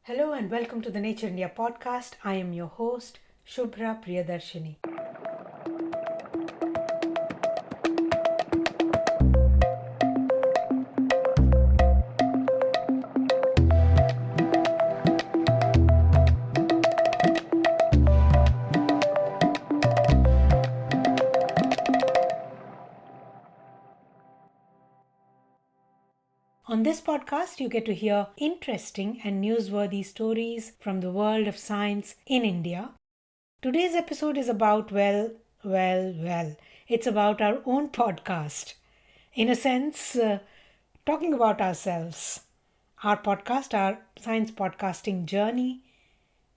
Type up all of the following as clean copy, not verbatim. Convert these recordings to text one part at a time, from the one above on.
Hello and welcome to the Nature India podcast. I am your host, Shubhra Priyadarshini. On this podcast, you get to hear interesting and newsworthy stories from the world of science in India. Today's episode is about, it's about our own podcast. In a sense, talking about ourselves. Our podcast, our science podcasting journey,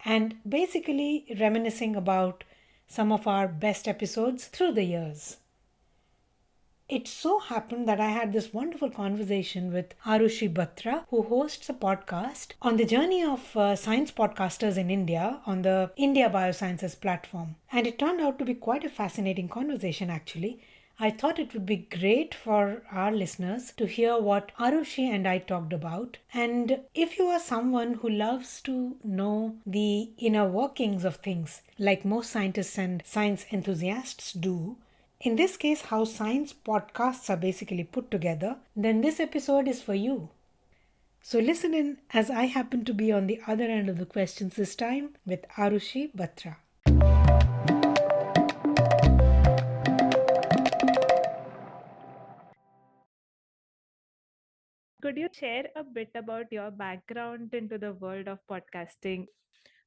and basically reminiscing about some of our best episodes through the years. It so happened that I had this wonderful conversation with Arushi Batra, who hosts a podcast on the journey of science podcasters in India on the India Biosciences platform. And it turned out to be quite a fascinating conversation, actually. I thought it would be great for our listeners to hear what Arushi and I talked about. And if you are someone who loves to know the inner workings of things, like most scientists and science enthusiasts do, in this case, how science podcasts are basically put together, then this episode is for you. So listen in as I happen to be on the other end of the questions this time with Arushi Batra. Could you share a bit about your background into the world of podcasting?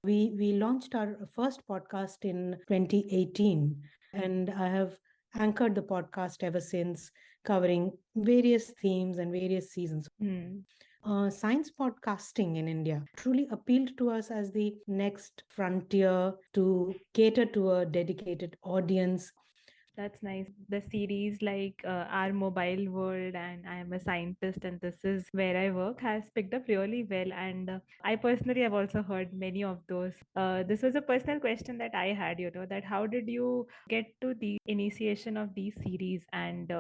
We launched our first podcast in 2018, and I have anchored the podcast ever since, covering various themes and various seasons. Hmm. Science podcasting in India truly appealed to us as the next frontier to cater to a dedicated audience. That's nice. The series like Our Mobile World and I Am a Scientist and This Is Where I Work has picked up really well. And I personally have also heard many of those. This was a personal question that I had, that how did you get to the initiation of these series and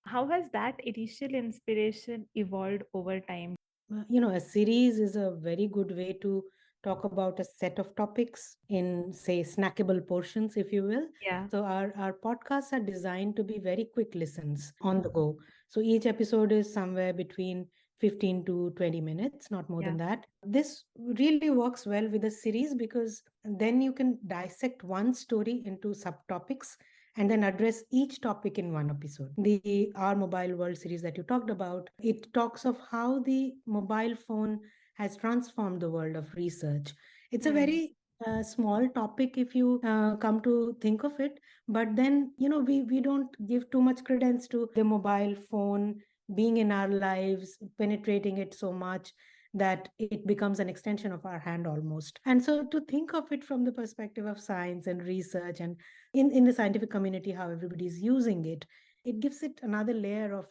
how has that initial inspiration evolved over time? A series is a very good way to talk about a set of topics in, say, snackable portions, if you will. Yeah. So, our podcasts are designed to be very quick listens on the go. So, each episode is somewhere between 15 to 20 minutes, not more Yeah. than that. This really works well with a series because then you can dissect one story into subtopics and then address each topic in one episode. The Our Mobile World series that you talked about, it talks of how the mobile phone has transformed the world of research. It's a Hmm. very small topic if you come to think of it, but then we don't give too much credence to the mobile phone being in our lives, penetrating it so much that it becomes an extension of our hand almost. And so to think of it from the perspective of science and research and in the scientific community, how everybody is using it, it gives it another layer of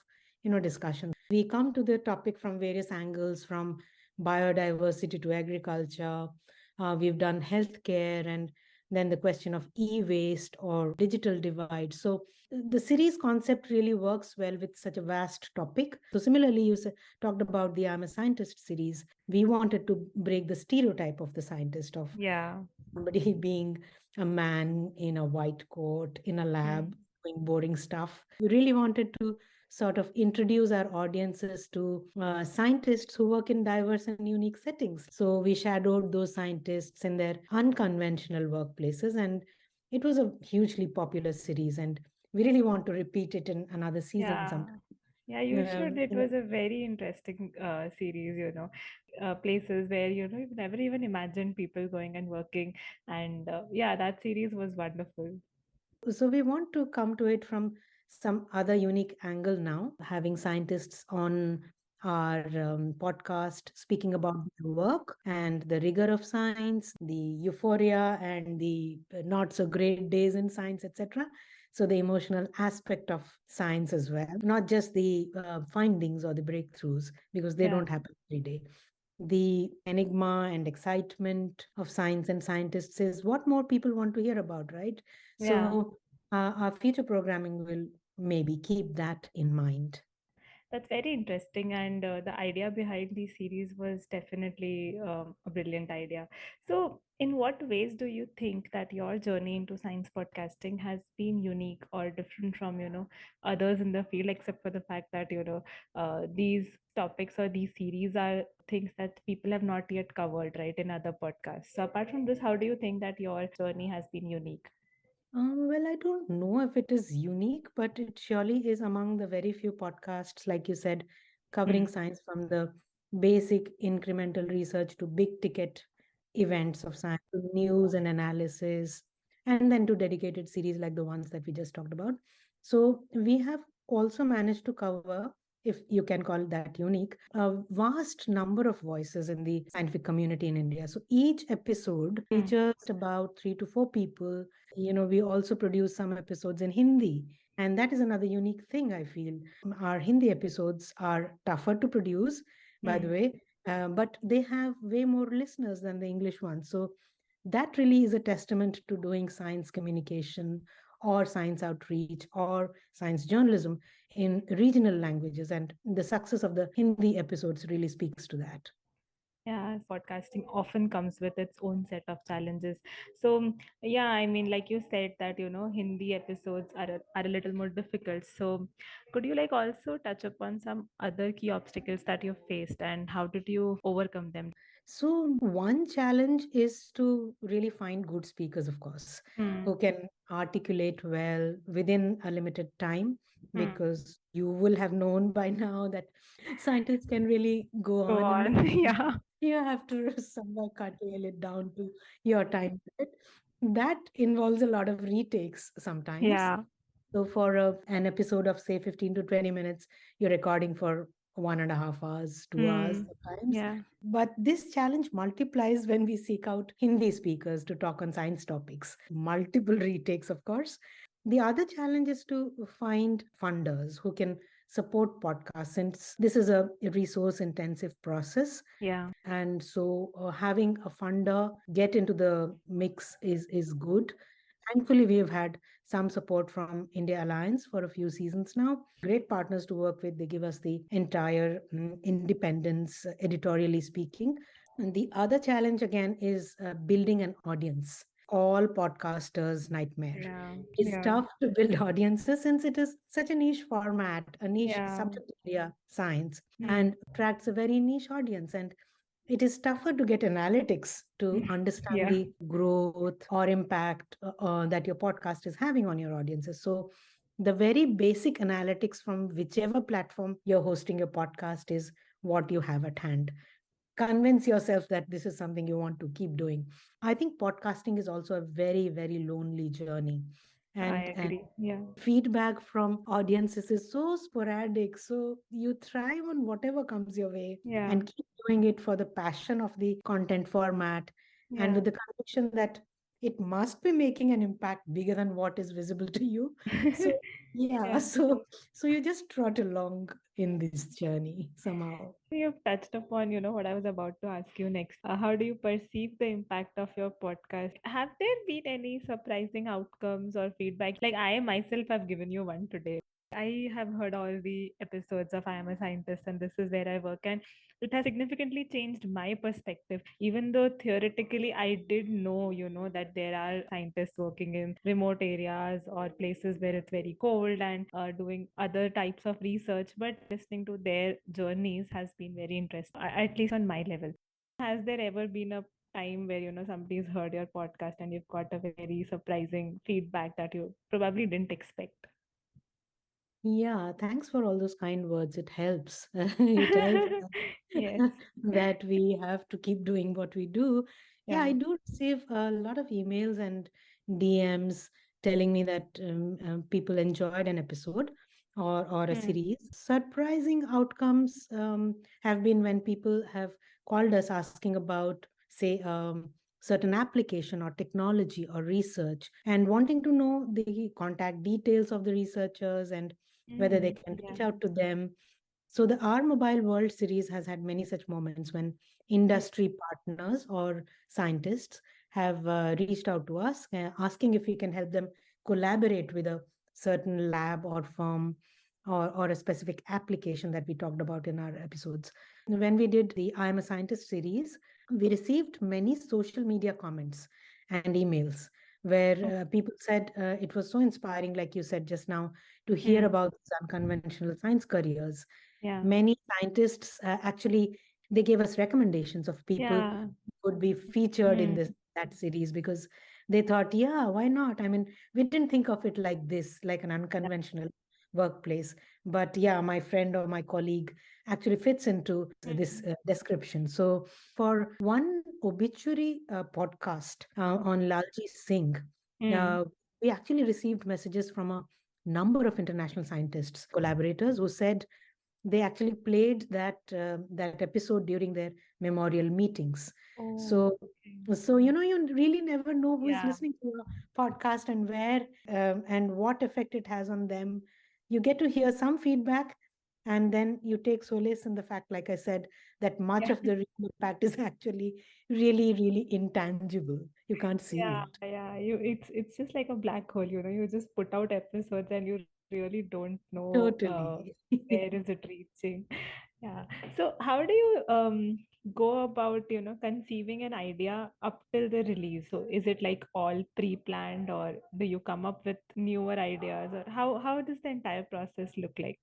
discussion. We come to the topic from various angles, from biodiversity to agriculture. We've done healthcare, and then the question of e-waste or digital divide. So the series concept really works well with such a vast topic. So similarly, talked about the I'm a Scientist series. We wanted to break the stereotype of the scientist, of Yeah. somebody being a man in a white coat in a lab Hmm. doing boring stuff. We really wanted to sort of introduce our audiences to scientists who work in diverse and unique settings. So we shadowed those scientists in their unconventional workplaces, and it was a hugely popular series. And we really want to repeat it in another season Yeah. sometime. Yeah, you should. It was a very interesting series, places where, you've never even imagined people going and working. And yeah, that series was wonderful. So we want to come to it from some other unique angle now, having scientists on our podcast speaking about their work and the rigor of science, the euphoria and the not so great days in science, etc. So the emotional aspect of science as well, not just the findings or the breakthroughs, because they Yeah. don't happen every day. The enigma and excitement of science and scientists is what more people want to hear about, right? Yeah. So our future programming will maybe keep that in mind. That's very interesting, and the idea behind the series was definitely a brilliant idea. So, in what ways do you think that your journey into science podcasting has been unique or different from, others in the field, except for the fact that, these topics or these series are things that people have not yet covered, right, in other podcasts. So, apart from this, how do you think that your journey has been unique? Well, I don't know if it is unique, but it surely is among the very few podcasts, like you said, covering Hmm. science from the basic incremental research to big ticket events of science, to news and analysis, and then to dedicated series like the ones that we just talked about. So we have also managed to cover, if you can call that unique, a vast number of voices in the scientific community in India. So each episode Hmm. features about 3 to 4 people. We also produce some episodes in Hindi, and that is another unique thing I feel. Our Hindi episodes are tougher to produce, by the Hmm. way, but they have way more listeners than the English ones. So that really is a testament to doing science communication or science outreach or science journalism in regional languages. And the success of the Hindi episodes really speaks to that. Yeah, podcasting often comes with its own set of challenges. So, yeah, I mean, like you said that, Hindi episodes are a little more difficult. So, could you like also touch upon some other key obstacles that you faced and how did you overcome them? So, one challenge is to really find good speakers, of course, Hmm. who can articulate well within a limited time, Hmm. because you will have known by now that scientists can really go Go on and on. on. Yeah. You have to somehow curtail it down to your time limit. That involves a lot of retakes sometimes. Yeah. So for an episode of say 15 to 20 minutes, you're recording for 1.5 hours, 2 hours Hmm. at times. Yeah. But this challenge multiplies when we seek out Hindi speakers to talk on science topics. Multiple retakes, of course. The other challenge is to find funders who can support podcasts, since this is a resource intensive process. Yeah. And so having a funder get into the mix is good. Thankfully, we have had some support from India Alliance for a few seasons now. Great partners to work with. They give us the entire independence, editorially speaking. And the other challenge again is building an audience. All podcasters' nightmare. Yeah. It's Yeah. tough to build audiences since it is such a niche format, a niche Yeah. subject area, science, Hmm. and attracts a very niche audience. And it is tougher to get analytics to understand Yeah. the growth or impact that your podcast is having on your audiences. So, the very basic analytics from whichever platform you're hosting your podcast is what you have at hand. Convince yourself that this is something you want to keep doing. I think podcasting is also a very, very lonely journey. I And agree. Yeah. feedback from audiences is so sporadic. So you thrive on whatever comes your way Yeah. and keep doing it for the passion of the content format and Yeah. with the conviction that it must be making an impact bigger than what is visible to you. So yeah, Yeah. so you just trot along in this journey somehow. You've touched upon, what I was about to ask you next. How do you perceive the impact of your podcast? Have there been any surprising outcomes or feedback? Like I myself have given you one today. I have heard all the episodes of I Am a Scientist and This Is Where I Work, and it has significantly changed my perspective. Even though theoretically I did know, that there are scientists working in remote areas or places where it's very cold and doing other types of research, but listening to their journeys has been very interesting, at least on my level. Has there ever been a time where somebody's heard your podcast and you've got a very surprising feedback that you probably didn't expect? Yeah, thanks for all those kind words. It helps. It helps Yes. that we have to keep doing what we do. Yeah, I Yeah. do receive a lot of emails and DMs telling me that people enjoyed an episode or a Hmm. series. Surprising outcomes have been when people have called us asking about, say, certain application or technology or research, and wanting to know the contact details of the researchers and whether they Mm, can yeah. reach out to them. So the Our Mobile World series has had many such moments when Mm, industry partners or scientists have reached out to us, asking if we can help them collaborate with a certain lab or firm or a specific application that we talked about in our episodes. When we did the I Am a Scientist series, we received many social media comments and emails Oh, where people said it was so inspiring, like you said just now, to hear mm, about these unconventional science careers. yeah. Many scientists actually they gave us recommendations of people Yeah. who would be featured in Mm, this that series because they thought, yeah, why not? I mean, we didn't think of it like this, like an yeah. unconventional workplace. But yeah, my friend or my colleague actually fits into this Mm, description. So for one obituary podcast on Lalji Singh, mm. uh, we actually received messages from a number of international scientists, collaborators who said they actually played that episode during their memorial meetings. Oh, So okay. you really never know who is Yeah. listening to a podcast and where and what effect it has on them. You get to hear some feedback, and then you take solace in the fact, like I said, that much Yeah. of the real impact is actually really, really intangible. You can't see Yeah, it. yeah. It's just like a black hole, you just put out episodes and you really don't know Totally. where is it reaching. Yeah. So how do you go about, conceiving an idea up till the release? So is it like all pre-planned, or do you come up with newer ideas, or how does the entire process look like?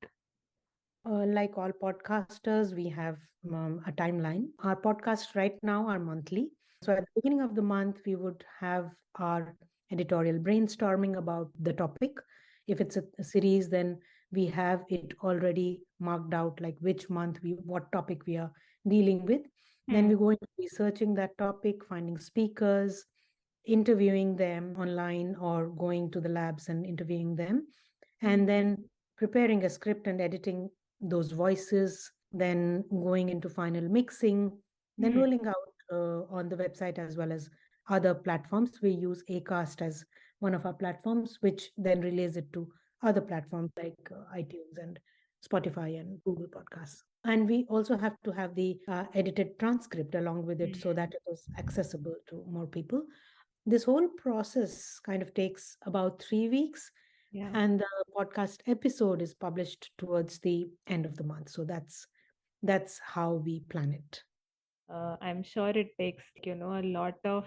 Like all podcasters, we have a timeline. Our podcasts right now are monthly. So at the beginning of the month, we would have our editorial brainstorming about the topic. If it's a series, then we have it already marked out, like which month what topic we are dealing with. Then we Hmm. go into researching that topic, finding speakers, interviewing them online or going to the labs and interviewing them, and Hmm. then preparing a script and editing those voices, then going into final mixing, then Hmm. rolling out on the website as well as other platforms. We use Acast as one of our platforms, which then relays it to other platforms like iTunes and Spotify and Google Podcasts. And we also have to have the edited transcript along with it so Hmm. that it is accessible to more people. This whole process kind of takes about 3 weeks, Yeah. and the podcast episode is published towards the end of the month. So that's how we plan it. I'm sure it takes, a lot of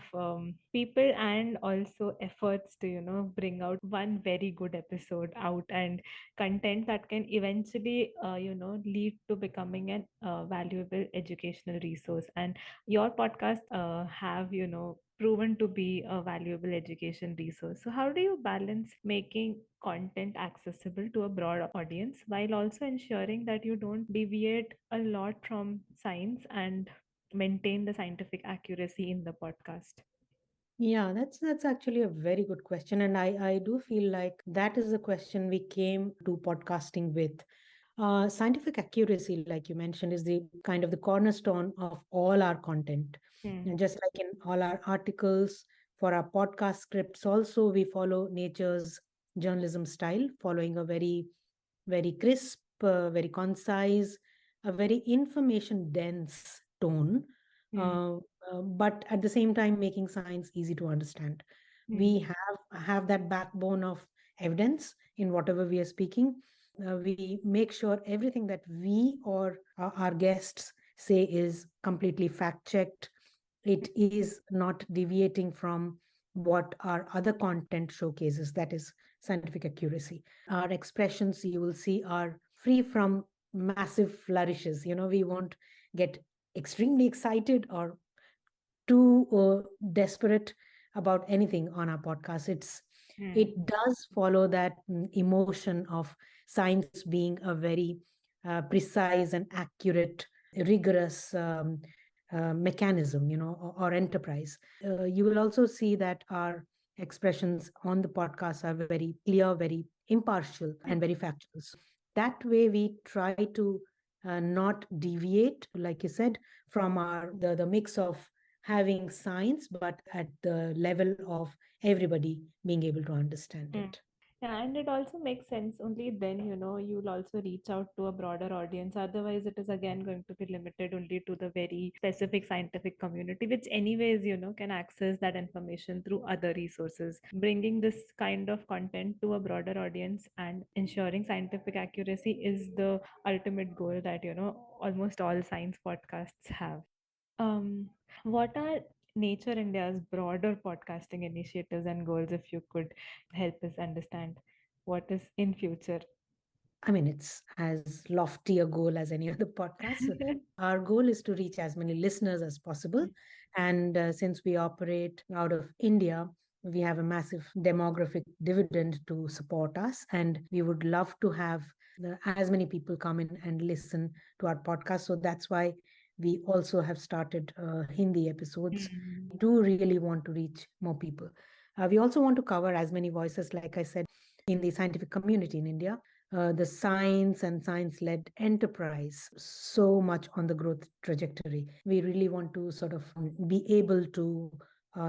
people and also efforts to, bring out one very good episode out, and content that can eventually, lead to becoming an valuable educational resource. And your podcast have, proven to be a valuable education resource. So how do you balance making content accessible to a broad audience while also ensuring that you don't deviate a lot from science and maintain the scientific accuracy in the podcast? Yeah, that's actually a very good question, and I do feel like that is the question we came to podcasting with. Scientific accuracy, like you mentioned, is the kind of the cornerstone of all our content. Hmm. And just like in all our articles, for our podcast scripts, also we follow nature's journalism style, following a very, very crisp, very concise, a very information dense tone, Hmm. uh, but at the same time making science easy to understand. Hmm. We have that backbone of evidence in whatever we are speaking. We make sure everything that we or our guests say is completely fact checked. It is not deviating from what our other content showcases, that is scientific accuracy. Our expressions, you will see, are free from massive flourishes. We won't get extremely excited or too desperate about anything on our podcast. Hmm. It does follow that emotion of science being a very precise and accurate, rigorous mechanism, or enterprise. You will also see that our expressions on the podcast are very clear, very impartial, Hmm. and very factual. So that way, we try to not deviate, like you said, from the mix of having science, but at the level of everybody being able to understand Hmm. it. Yeah, and it also makes sense only then, you'll also reach out to a broader audience. Otherwise, it is again going to be limited only to the very specific scientific community, which, anyways, can access that information through other resources. Bringing this kind of content to a broader audience and ensuring scientific accuracy is the ultimate goal that, almost all science podcasts have. Um, what are Nature India's broader podcasting initiatives and goals, if you could help us understand what is in future? I mean, it's as lofty a goal as any other podcast. So our goal is to reach as many listeners as possible. And since we operate out of India, we have a massive demographic dividend to support us. And we would love to have as many people come in and listen to our podcast. So that's why we also have started Hindi episodes. Mm. We do really want to reach more people. We also want to cover as many voices, like I said, in the scientific community in India, the science and science led enterprise so much on the growth trajectory. We really want to sort of be able to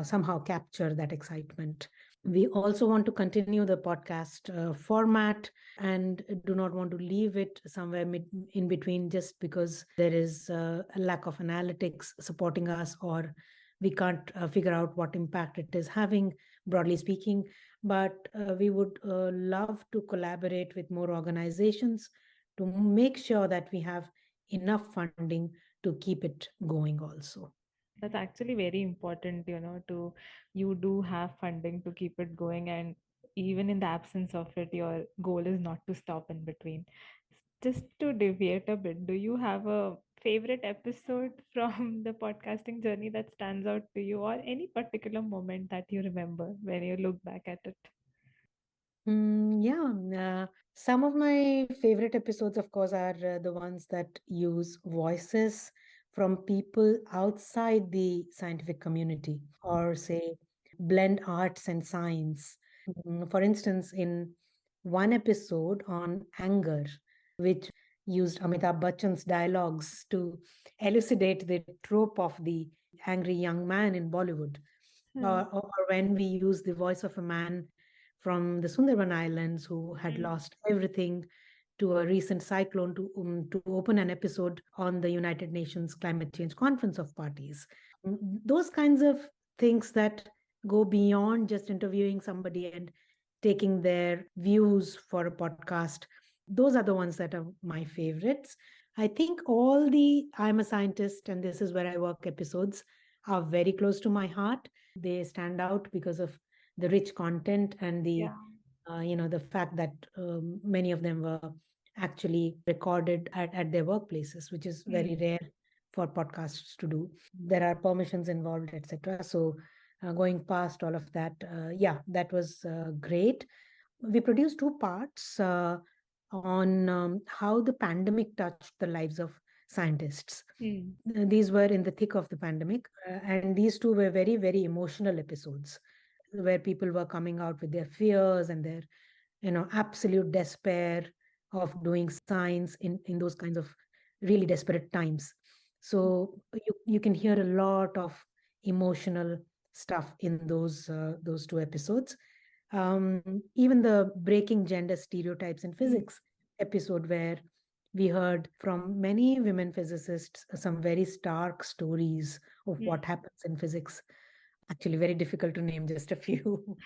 somehow capture that excitement. We also want to continue the podcast format and do not want to leave it somewhere in between just because there is a lack of analytics supporting us, or we can't figure out what impact it is having, broadly speaking. But we would love to collaborate with more organizations to make sure that we have enough funding to keep it going also. That's actually very important, to you do have funding to keep it going, and even in the absence of it, your goal is not to stop in between. Just to deviate a bit, do you have a favorite episode from the podcasting journey that stands out to you, or any particular moment that you remember when you look back at it? Yeah, some of my favorite episodes, of course, are the ones that use voices from people outside the scientific community, or say blend arts and science. For instance, in one episode on anger, which used Amitabh Bachchan's dialogues to elucidate the trope of the angry young man in Bollywood, Hmm. or when we use the voice of a man from the Sundarban Islands who had Mm. lost everything to a recent cyclone to open an episode on the United Nations Climate Change Conference of Parties. Those kinds of things that go beyond just interviewing somebody and taking their views for a podcast, those are the ones that are my favorites. I think all the I'm a scientist and this is where I work episodes are very close to my heart. They stand out because of the rich content and the Yeah. the fact that many of them were actually recorded at their workplaces, which is very Mm. rare for podcasts to do. There are permissions involved, etc. So going past all of that, yeah, that was great. We produced two parts on how the pandemic touched the lives of scientists. Mm. These were in the thick of the pandemic, and these two were very, very emotional episodes where people were coming out with their fears and their, absolute despair of doing science in those kinds of really desperate times. So you can hear a lot of emotional stuff in those two episodes. Even the breaking gender stereotypes in Mm. physics episode, where we heard from many women physicists some very stark stories of Mm. what happens in physics. Actually, very difficult to name just a few.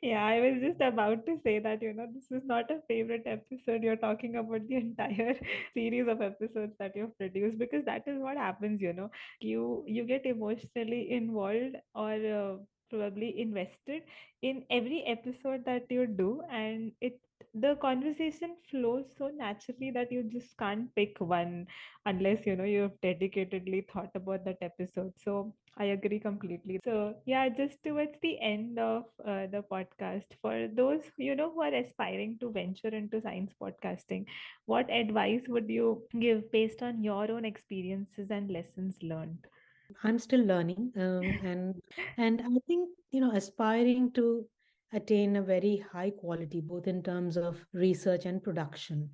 Yeah, I was just about to say that, this is not a favorite episode. You're talking about the entire series of episodes that you've produced, because that is what happens, you get emotionally involved, or probably invested in every episode that you do, and the conversation flows so naturally that you just can't pick one unless you've dedicatedly thought about that episode. So I agree completely. So yeah, just towards the end of the podcast, for those who are aspiring to venture into science podcasting, what advice would you give based on your own experiences and lessons learned? I'm still learning, and I think aspiring to attain a very high quality, both in terms of research and production.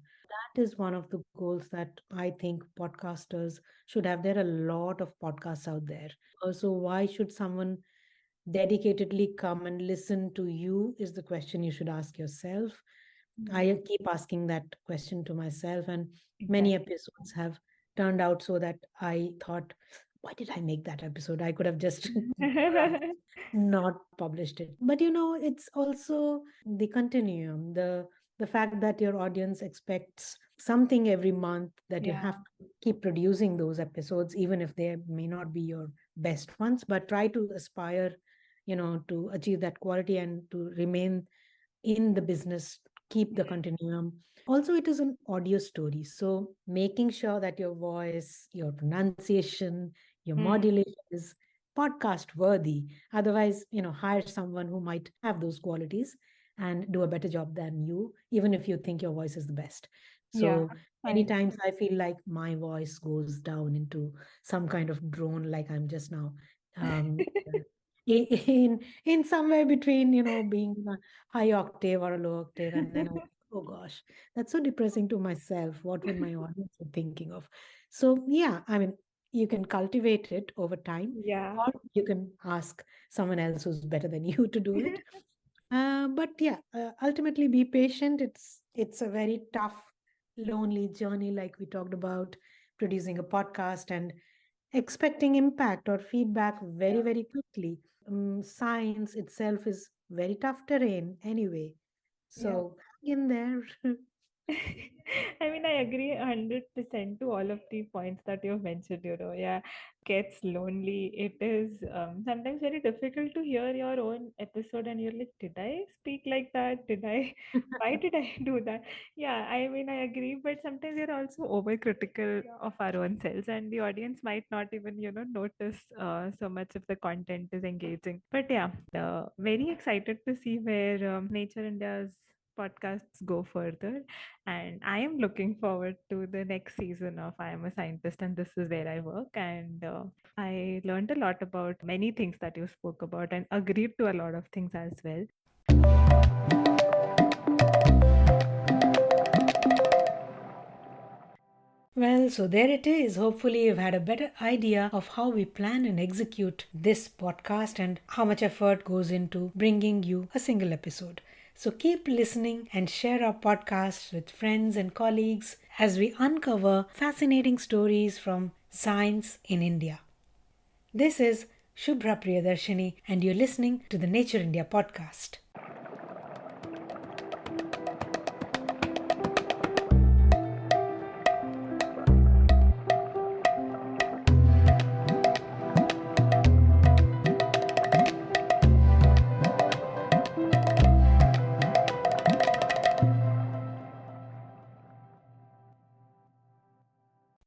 That is one of the goals that I think podcasters should have. There are a lot of podcasts out there. So why should someone dedicatedly come and listen to you is the question you should ask yourself. I keep asking that question to myself, and many Exactly. episodes have turned out so that I thought, why did I make that episode? I could have just not published it. But it's also the continuum, the fact that your audience expects something every month, that you Yeah. have to keep producing those episodes, even if they may not be your best ones, but try to aspire, to achieve that quality and to remain in the business, keep the continuum. Also, it is an audio story. So making sure that your voice, your pronunciation, your Hmm. modulation is podcast worthy. Otherwise, hire someone who might have those qualities and do a better job than you, even if you think your voice is the best. Yeah. So many Fine. times I feel like my voice goes down into some kind of drone, like I'm just now um, in somewhere between, being in a high octave or a low octave, and then I think, oh gosh, that's so depressing to myself. What would my audience be thinking of? So yeah, I mean, you can cultivate it over time, Yeah. or you can ask someone else who's better than you to do it. But yeah, ultimately be patient. It's a very tough, lonely journey, like we talked about, producing a podcast and expecting impact or feedback very, Yeah. very quickly. Science itself is very tough terrain anyway. Yeah. So hang in there. I mean, I agree 100% to all of the points that you've mentioned, Yeah, gets lonely. It is sometimes very difficult to hear your own episode and you're like, did I speak like that? Why did I do that? Yeah, I mean, I agree, but sometimes we're also overcritical of our own selves, and the audience might not even, notice so much if the content is engaging. But yeah, very excited to see where Nature India's podcasts go further. And I am looking forward to the next season of I Am a Scientist and This Is Where I Work. And I learned a lot about many things that you spoke about and agreed to a lot of things as well. Well, so there it is. Hopefully, you've had a better idea of how we plan and execute this podcast and how much effort goes into bringing you a single episode. So keep listening and share our podcasts with friends and colleagues as we uncover fascinating stories from science in India. This is Shubhra Priyadarshini, and you're listening to the Nature India podcast.